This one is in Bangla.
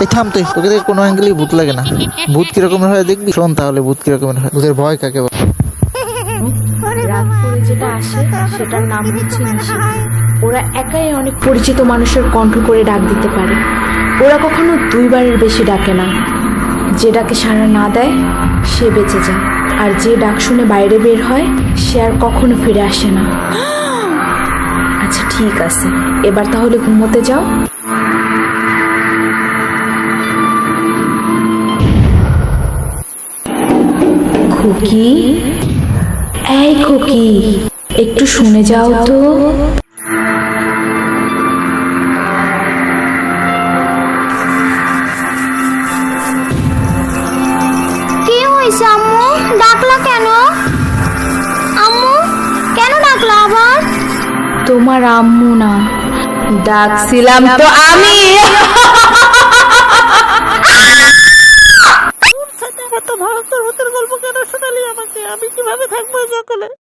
এই থাম তুই, তোকে দেখে কোনো অ্যাঙ্গেলেই ভূত লাগে না। ভূত কিরকমের হয় দেখবি, শোন তাহলে ভূত কিরকমের হয়। ভূতের ভয় কাকে বলে? রাত করে যেটা আসে সেটার নাম হচ্ছে নিশি। ওরা একাই অনেক পরিচিত মানুষের কণ্ঠ করে ডাক দিতে পারে। ওরা কখনো দুইবারের বেশি ডাকে না। যে ডাকে সাড়া না দেয় সে বেঁচে যায়, আর যে ডাক শুনে বাইরে বের হয় সে আর কখনো ফিরে আসে না। আচ্ছা ঠিক আছে, এবার তাহলে ঘুমোতে যাও। খুকি, এই খুকি, একটু শুনে যাও তো। কি হয়েছে আম্মু? ডাকলা কেন? আম্মু কেন ডাকলা আবার? তোমার আম্মু না, ডাকছিলাম তো আমি। ভয়ঙ্কর ভূতের গল্প কেন শোনালি আমাকে? আমি কিভাবে থাকবো এই জঙ্গলে?